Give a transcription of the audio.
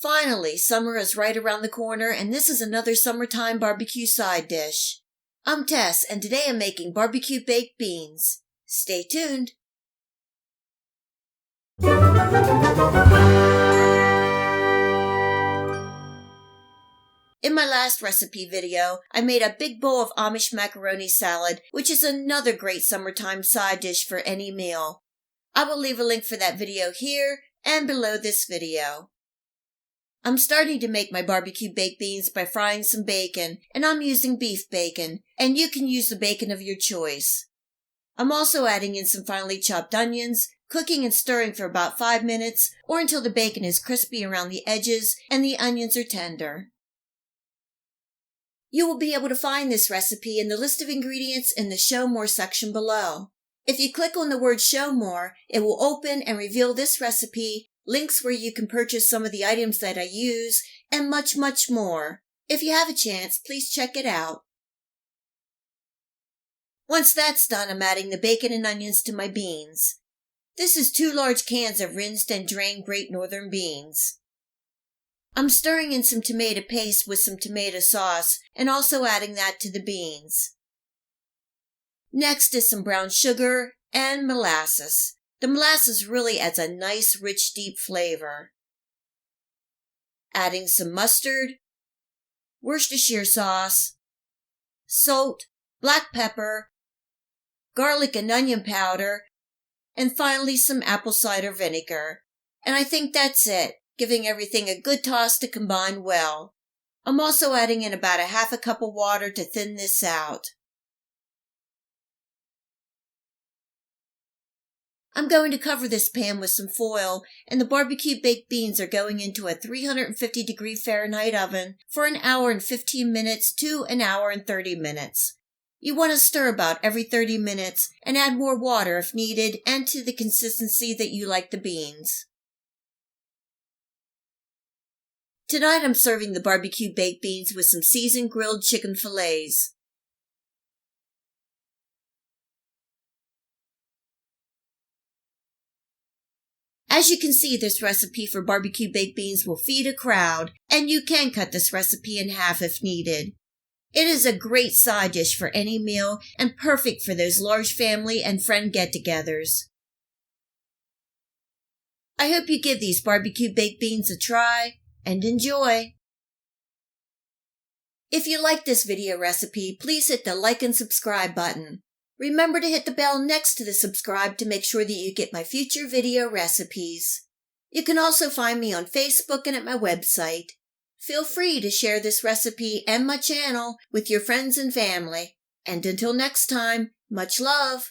Finally, summer is right around the corner, and this is another summertime barbecue side dish. I'm Tess, and today I'm making barbecue baked beans. Stay tuned. In my last recipe video, I made a big bowl of Amish macaroni salad, which is another great summertime side dish for any meal. I will leave a link for that video here and below this video. I'm starting to make my barbecue baked beans by frying some bacon, and I'm using beef bacon, and you can use the bacon of your choice. I'm also adding in some finely chopped onions, cooking and stirring for about 5 minutes or until the bacon is crispy around the edges and the onions are tender. You will be able to find this recipe in the list of ingredients in the Show More section below. If you click on the word Show More, it will open and reveal this recipe, links where you can purchase some of the items that I use, and much, much more. If you have a chance, please check it out. Once that's done, I'm adding the bacon and onions to my beans. This is 2 large cans of rinsed and drained Great Northern beans. I'm stirring in some tomato paste with some tomato sauce and also adding that to the beans. Next is some brown sugar and molasses. The molasses really adds a nice, rich, deep flavor. Adding some mustard, Worcestershire sauce, salt, black pepper, garlic and onion powder, and finally some apple cider vinegar. And I think that's it, giving everything a good toss to combine well. I'm also adding in about a half a cup of water to thin this out. I'm going to cover this pan with some foil, and the barbecue baked beans are going into a 350-degree Fahrenheit oven for an hour and 15 minutes to an hour and 30 minutes. You want to stir about every 30 minutes and add more water if needed and to the consistency that you like the beans. Tonight I'm serving the barbecue baked beans with some seasoned grilled chicken fillets. As you can see, this recipe for barbecue baked beans will feed a crowd, and you can cut this recipe in half if needed. It is a great side dish for any meal and perfect for those large family and friend get-togethers. I hope you give these barbecue baked beans a try and enjoy. If you like this video recipe, please hit the like and subscribe button. Remember to hit the bell next to the subscribe to make sure that you get my future video recipes. You can also find me on Facebook and at my website. Feel free to share this recipe and my channel with your friends and family. And until next time, much love.